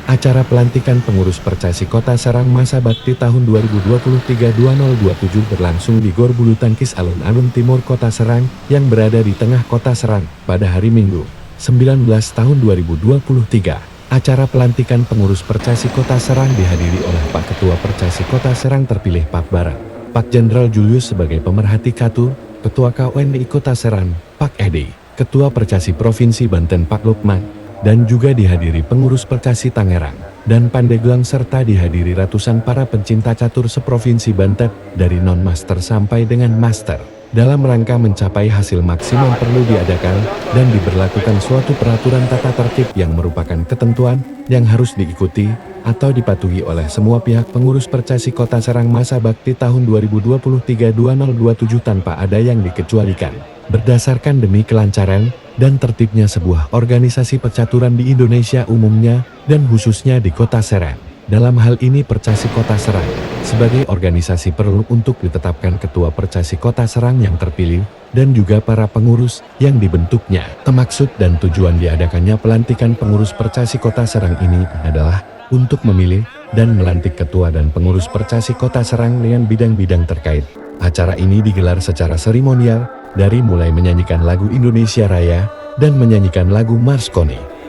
Acara pelantikan pengurus Percasi Kota Serang masa bakti tahun 2023-2027 berlangsung di Gor Bulu Tangkis Alun-Alun Timur Kota Serang yang berada di tengah Kota Serang pada hari Minggu, 19 tahun 2023. Acara pelantikan pengurus Percasi Kota Serang dihadiri oleh Pak Ketua Percasi Kota Serang terpilih Pak Barat, Pak Jenderal Julius sebagai pemerhati KATU, Ketua KUNI Kota Serang, Pak Edi, Ketua Percasi Provinsi Banten Pak Lukman, dan juga dihadiri pengurus Percasi Tangerang dan Pandeglang serta dihadiri ratusan para pencinta catur seprovinsi Banten dari non-master sampai dengan master. Dalam rangka mencapai hasil maksimal perlu diadakan dan diberlakukan suatu peraturan tata tertib yang merupakan ketentuan yang harus diikuti atau dipatuhi oleh semua pihak pengurus Percasi Kota Serang masa bakti tahun 2023-2027 tanpa ada yang dikecualikan. Berdasarkan demi kelancaran dan tertibnya sebuah organisasi percaturan di Indonesia umumnya dan khususnya di Kota Serang. Dalam hal ini Percasi Kota Serang sebagai organisasi perlu untuk ditetapkan Ketua Percasi Kota Serang yang terpilih dan juga para pengurus yang dibentuknya. Maksud dan tujuan diadakannya pelantikan pengurus Percasi Kota Serang ini adalah untuk memilih dan melantik ketua dan pengurus Percasi Kota Serang dengan bidang-bidang terkait. Acara ini digelar secara seremonial dari mulai menyanyikan lagu Indonesia Raya dan menyanyikan lagu Marskoni.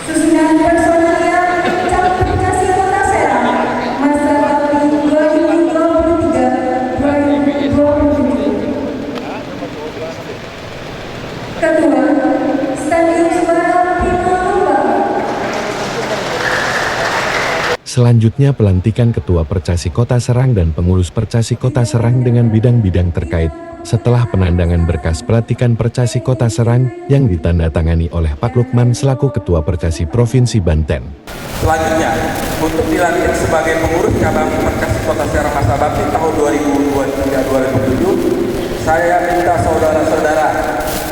Susunan personalia calon Percasi Kota Serang masa bakti 2023-2027. Ketua Stadion Suara Pinalumba. Selanjutnya pelantikan Ketua Percasi Kota Serang dan pengurus Percasi Kota Serang dengan bidang-bidang terkait. Setelah penandangan berkas pelantikan Percasi Kota Serang yang ditandatangani oleh Pak Lukman selaku Ketua Percasi Provinsi Banten. Selanjutnya, untuk dilantik sebagai pengurus cabang Percasi Kota Serang masa bakti tahun 2023-2027, saya minta saudara-saudara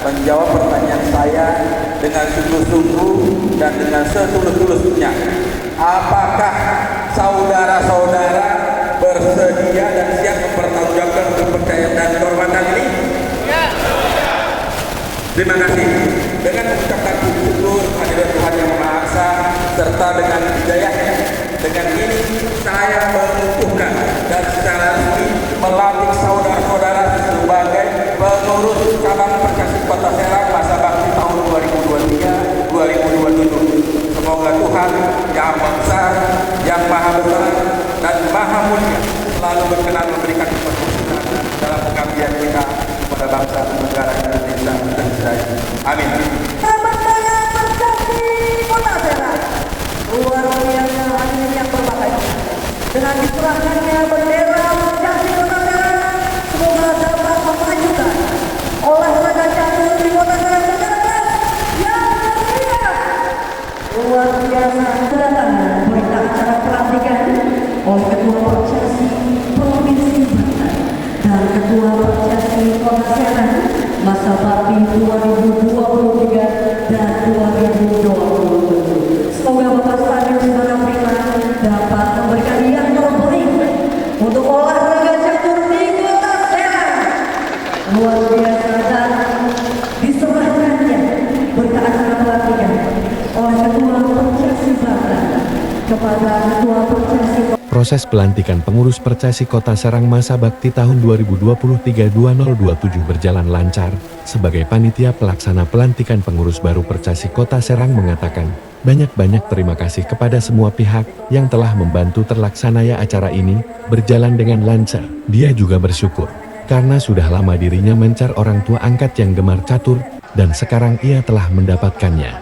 menjawab pertanyaan saya dengan sungguh-sungguh dan dengan setulus-tulusnya. Apakah saudara-saudara bersedia dan siap mempertanggungjawabkan kepercayaan dan kehormatan ini? Ya. Terima kasih. Dengan mengucapkan syukur kehadirat Tuhan Yang Maha Esa serta dengan hidayahnya, dengan ini saya mengukuhkan dan secara resmi melantik saudara-saudara sebagai pengurus cabang Percasi Kota Serang masa bakti tahun 2023-2027. Semoga Tuhan Yang Maha Besar, Yang Maha Besar dan Maha Mulia selalu berkenan memberi kepada Ketua Percasi Proses pelantikan pengurus Percasi Kota Serang masa bakti tahun 2023-2027 berjalan lancar. Sebagai panitia pelaksana pelantikan pengurus baru Percasi Kota Serang mengatakan, banyak-banyak terima kasih kepada semua pihak yang telah membantu terlaksananya acara ini berjalan dengan lancar. Dia juga bersyukur karena sudah lama dirinya mencar orang tua angkat yang gemar catur dan sekarang ia telah mendapatkannya.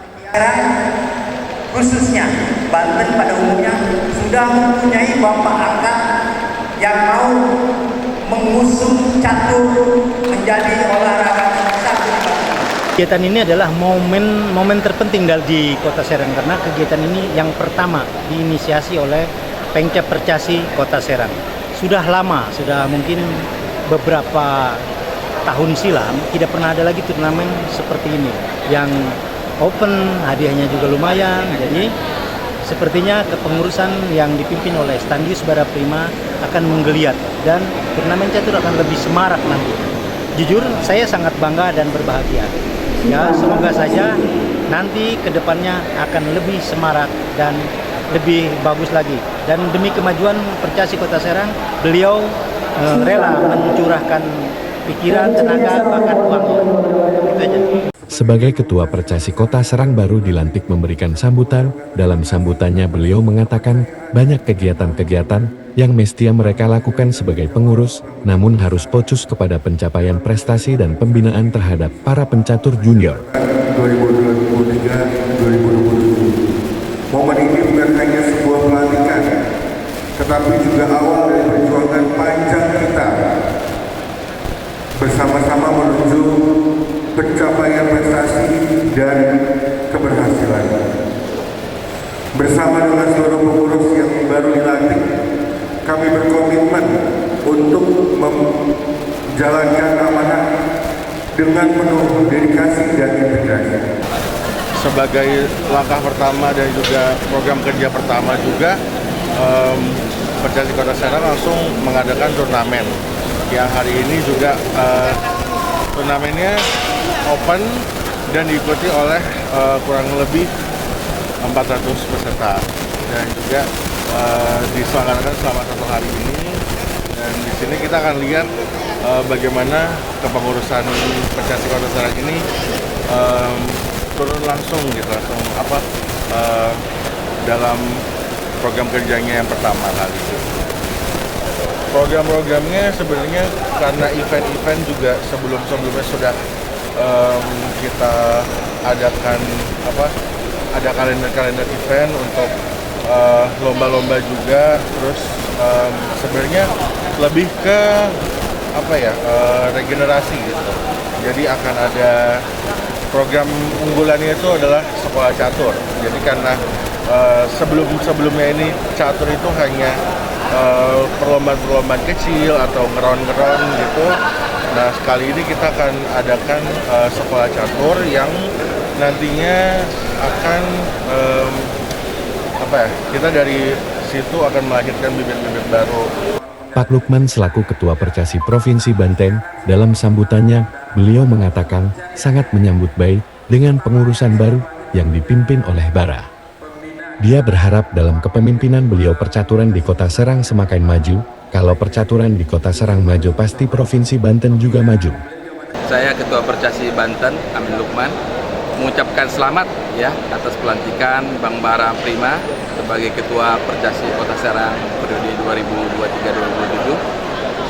Khususnya Banten pada umumnya sudah mempunyai bapak angkat yang mau mengusung catur menjadi olahraga catur. Kegiatan ini adalah momen terpenting di Kota Serang karena kegiatan ini yang pertama diinisiasi oleh Pengcap Percasi Kota Serang. Sudah lama, sudah mungkin beberapa tahun silam tidak pernah ada lagi turnamen seperti ini yang open, hadiahnya juga lumayan. Jadi sepertinya kepengurusan yang dipimpin oleh Standius Baraprima akan menggeliat dan turnamen catur akan lebih semarak nanti. Jujur saya sangat bangga dan berbahagia. Ya, semoga saja nanti kedepannya akan lebih semarak dan lebih bagus lagi. Dan demi kemajuan Percasi Kota Serang, beliau rela mencurahkan pikiran, tenaga, bahkan uangnya. Itu aja. Sebagai Ketua Percasi Kota Serang baru dilantik memberikan sambutan, dalam sambutannya beliau mengatakan banyak kegiatan-kegiatan yang mesti mereka lakukan sebagai pengurus, namun harus fokus kepada pencapaian prestasi dan pembinaan terhadap para pencatur junior. 2023-2027. Momen ini bukan hanya sebuah pelantikan, tetapi juga awal dari perjuangan panjang kita bersama-sama menuju pencapaian prestasi dan keberhasilan. Bersama dengan seluruh pengurus yang baru dilantik, kami berkomitmen untuk menjalankan amanah dengan penuh dedikasi dan integrasi. Sebagai langkah pertama dan juga program kerja pertama juga, Percasi Kota Serang langsung mengadakan turnamen. Yang hari ini juga turnamennya open dan diikuti oleh kurang lebih 400 peserta dan juga diselenggarakan selama 1 hari ini. Dan di sini kita akan lihat bagaimana kepengurusan Percasi Kota Serang ini turun langsung dalam program kerjanya yang pertama kali ini. Program-programnya sebenarnya karena event-event juga sebelumnya sudah kita adakan ada kalender-kalender event untuk lomba-lomba juga. Terus sebenarnya lebih ke regenerasi gitu. Jadi akan ada program unggulannya itu adalah sekolah catur. Jadi karena sebelumnya ini catur itu hanya perlombaan-perlombaan kecil atau ngeron-ngeron gitu. Nah, sekali ini kita akan adakan sekolah catur yang nantinya akan kita dari situ akan melahirkan bibit-bibit baru. Pak Lukman selaku Ketua Percasi Provinsi Banten, dalam sambutannya, beliau mengatakan sangat menyambut baik dengan pengurusan baru yang dipimpin oleh Bara. Dia berharap dalam kepemimpinan beliau percaturan di Kota Serang semakin maju. Kalau percaturan di Kota Serang maju, pasti Provinsi Banten juga maju. Saya Ketua Percasi Banten, Amin Lukman, mengucapkan selamat ya atas pelantikan Bang Bara Prima sebagai Ketua Percasi Kota Serang periode 2023-2027.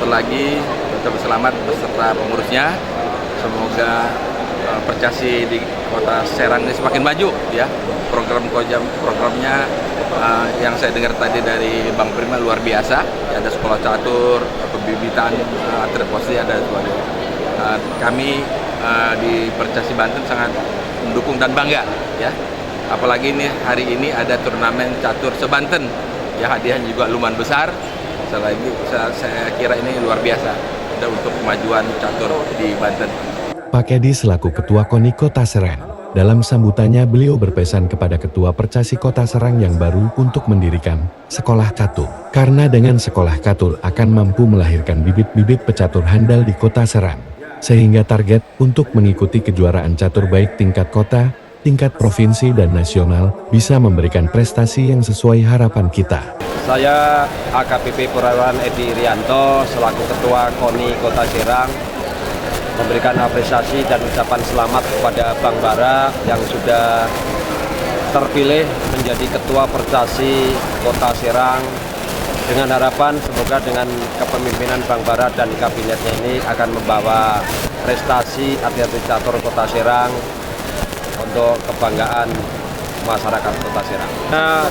Selagi tetap selamat beserta pengurusnya. Semoga Percasi di Kota Serang ini semakin maju ya. Programnya yang saya dengar tadi dari Bang Prima luar biasa. Ya, ada sekolah catur, pembibitan atlet posisi, ada sebagainya. Kami di Percasi Banten sangat mendukung dan bangga ya. Apalagi hari ini ada turnamen catur se-Banten. Ya, hadiahnya juga lumayan besar. Saya kira ini luar biasa untuk kemajuan catur di Banten. Pak Edi selaku Ketua KONI Kota Serang, dalam sambutannya beliau berpesan kepada Ketua Percasi Kota Serang yang baru untuk mendirikan sekolah catur. Karena dengan sekolah catur akan mampu melahirkan bibit-bibit pecatur handal di Kota Serang. Sehingga target untuk mengikuti kejuaraan catur baik tingkat kota, tingkat provinsi dan nasional bisa memberikan prestasi yang sesuai harapan kita. Saya AKBP Purnawan Edi Irianto selaku Ketua KONI Kota Serang memberikan apresiasi dan ucapan selamat kepada Bang Bara yang sudah terpilih menjadi Ketua Percasi Kota Serang, dengan harapan semoga dengan kepemimpinan Bang Bara dan kabinetnya ini akan membawa prestasi atlet catur Kota Serang untuk kebanggaan masyarakat Kota Serang. Nah,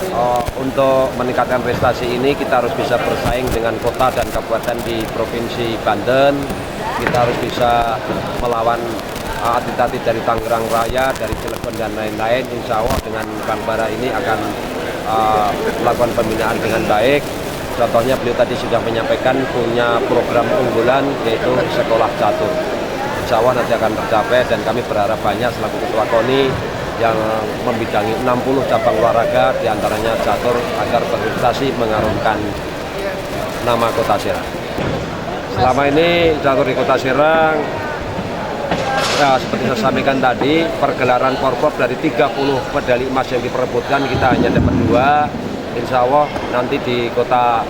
untuk meningkatkan prestasi ini kita harus bisa bersaing dengan kota dan kabupaten di Provinsi Banten. Kita harus bisa melawan atlet-atlet dari Tangerang Raya, dari Cilegon dan lain-lain. Insya Allah dengan Bang Bara ini akan melakukan pembinaan dengan baik. Contohnya beliau tadi sudah menyampaikan punya program unggulan yaitu sekolah catur. Insya Allah nanti akan tercapai dan kami berharap banyak selaku Ketua KONI yang membidangi 60 cabang olahraga diantaranya catur agar berprestasi mengharumkan nama Kota Serang. Selama ini catur di Kota Serang ya, seperti saya sampaikan tadi, pergelaran korpop dari 30 medali emas yang diperebutkan kita hanya dapat 2. Insya Allah nanti di kota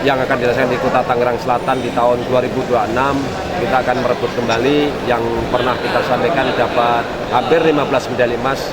yang akan dirasakan di Kota Tangerang Selatan di tahun 2026 kita akan merebut kembali yang pernah kita sampaikan dapat hampir 15 medali emas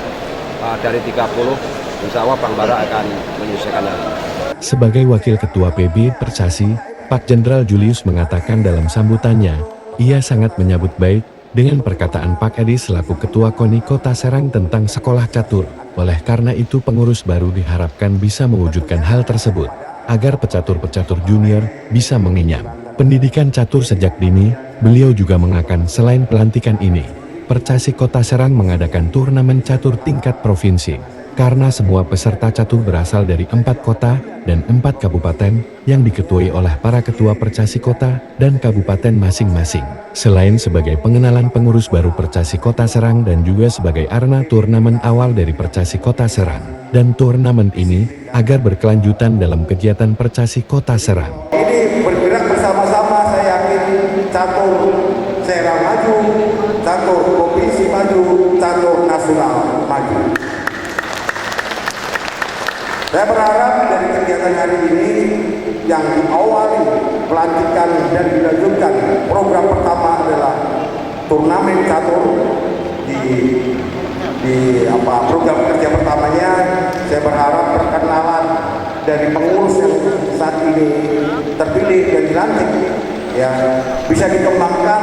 dari 30. Insya Allah Bang Bara akan menyelesaikan hal ini. Sebagai Wakil Ketua PB Percasi, Pak Jenderal Julius mengatakan dalam sambutannya, ia sangat menyambut baik dengan perkataan Pak Edi selaku Ketua KONI Kota Serang tentang sekolah catur. Oleh karena itu pengurus baru diharapkan bisa mewujudkan hal tersebut, agar pecatur-pecatur junior bisa mengenyam pendidikan catur sejak dini. Beliau juga mengakan selain pelantikan ini, Percasi Kota Serang mengadakan turnamen catur tingkat provinsi, karena semua peserta catur berasal dari 4 kota dan 4 kabupaten yang diketuai oleh para ketua Percasi Kota dan kabupaten masing-masing. Selain sebagai pengenalan pengurus baru Percasi Kota Serang dan juga sebagai arena turnamen awal dari Percasi Kota Serang. Dan turnamen ini agar berkelanjutan dalam kegiatan Percasi Kota Serang. Ini bergerak bersama-sama, saya yakin catur Serang maju, catur provinsi maju, catur nasional maju. Saya berharap dari kegiatan hari ini yang diawali pelantikan dan dilanjutkan, program pertama adalah turnamen catur di program kerja pertamanya. Saya berharap perkenalan dari pengurus yang saat ini terpilih dan dilantik ya bisa dikembangkan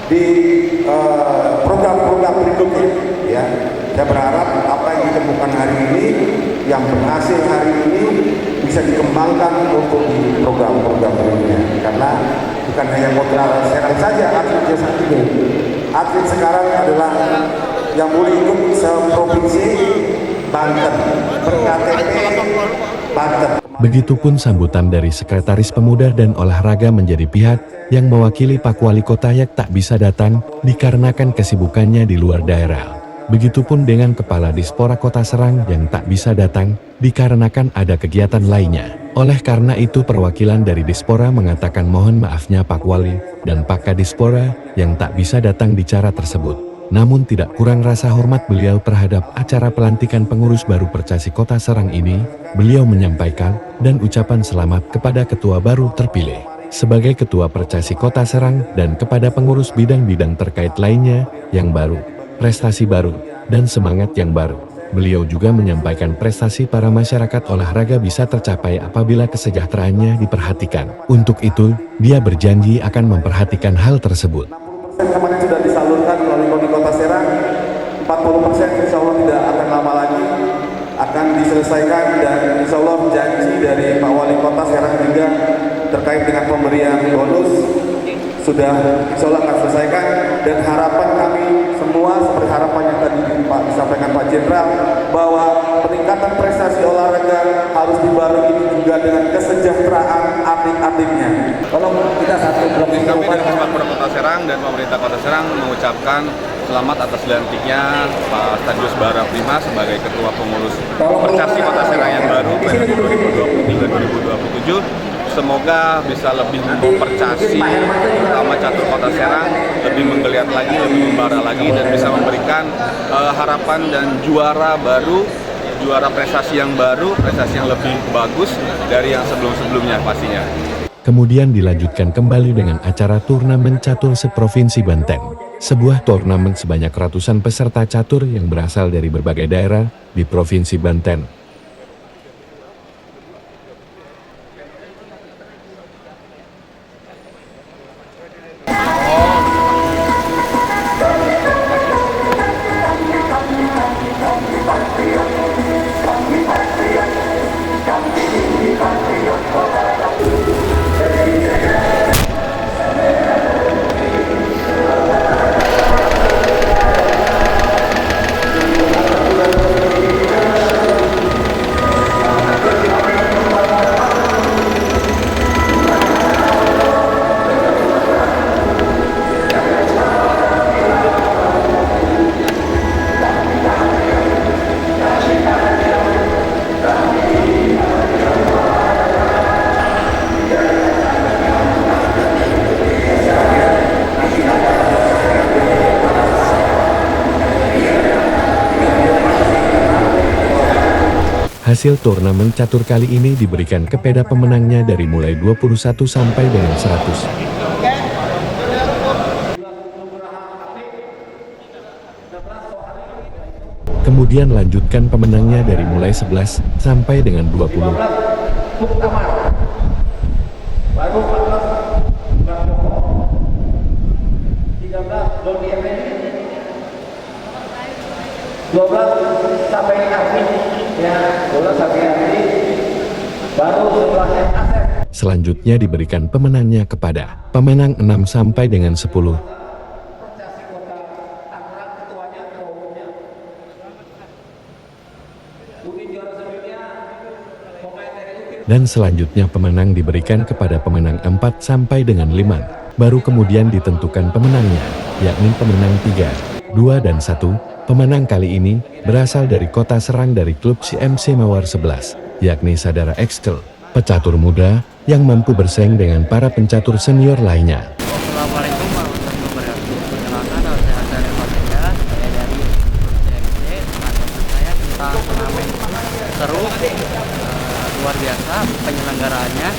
di program-program berikutnya ya. Saya berharap apa yang ditemukan hari ini, yang berhasil hari ini bisa dikembangkan untuk di program-program berikutnya. Karena bukan hanya Kota Serang saja atletnya saat ini. Atlet sekarang adalah yang boleh ikut seprovinsi Banten, ber-KTP Banten. Begitupun sambutan dari Sekretaris Pemuda dan Olahraga menjadi pihak yang mewakili Pak Wali Kota yang tak bisa datang dikarenakan kesibukannya di luar daerah. Begitupun dengan Kepala Dispora Kota Serang yang tak bisa datang dikarenakan ada kegiatan lainnya. Oleh karena itu perwakilan dari Dispora mengatakan mohon maafnya Pak Wali dan Pak Kadispora yang tak bisa datang di acara tersebut. Namun tidak kurang rasa hormat beliau terhadap acara pelantikan pengurus baru Percasi Kota Serang ini. Beliau menyampaikan dan ucapan selamat kepada ketua baru terpilih sebagai Ketua Percasi Kota Serang dan kepada pengurus bidang-bidang terkait lainnya yang baru, prestasi baru, dan semangat yang baru. Beliau juga menyampaikan prestasi para masyarakat olahraga bisa tercapai apabila kesejahteraannya diperhatikan. Untuk itu, dia berjanji akan memperhatikan hal tersebut. Kemarin sudah disalurkan melalui KONI Kota Serang, 40% insya Allah tidak akan lama lagi akan diselesaikan, dan insya Allah janji dari Pak Wali Kota Serang juga terkait dengan pemberian bonus sudah insya Allah akan selesaikan. Dan harapan kami semua seperti harapan yang tadi disampaikan Pak Jenderal bahwa peningkatan prestasi olahraga harus dibarengi juga dengan kesejahteraan atlet-atletnya. Kalau kita satu blok kami dari Dispora Kota Serang dan pemerintah Kota Serang mengucapkan selamat atas dilantiknya Pak Stadius Bara Prima sebagai Ketua Pengurus Percasi Kota Serang yang baru periode 2023-2027. semoga bisa lebih mempercasi terutama catur Kota Serang lebih menggeliat lagi, lebih membara lagi, dan bisa memberikan harapan dan juara baru, juara prestasi yang baru, prestasi yang lebih bagus dari yang sebelum-sebelumnya pastinya. Kemudian dilanjutkan kembali dengan acara turnamen catur seprovinsi Banten. Sebuah turnamen sebanyak ratusan peserta catur yang berasal dari berbagai daerah di Provinsi Banten. Hasil turnamen catur kali ini diberikan kepada pemenangnya dari mulai 21 sampai dengan 100. Kemudian lanjutkan pemenangnya dari mulai 11 sampai dengan 20. Baru 12 sampai akhir ya, 12 sampai akhir baru setelahnya Asep. Selanjutnya diberikan pemenangnya kepada pemenang 6 sampai dengan 10. Dan selanjutnya pemenang diberikan kepada pemenang 4 sampai dengan 5. Baru kemudian ditentukan pemenangnya, yakni pemenang 3, 2 dan 1. Pemenang kali ini berasal dari Kota Serang dari klub CMC Mawar 11, yakni Sadara Exkel, pecatur muda yang mampu bersaing dengan para pencatur senior lainnya. Assalamualaikum warahmatullahi wabarakatuh. Perkenalkan, nama saya Hasan Fatega, saya dari CMC. Pengalaman saya tentang turnamen seru, luar biasa penyelenggaraannya,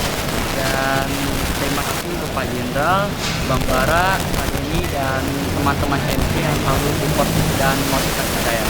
dan terima kasih untuk Pak Jenderal, Bang Bara, Pak Denny, dan teman-teman CMC yang selalu support dan motivasi saya.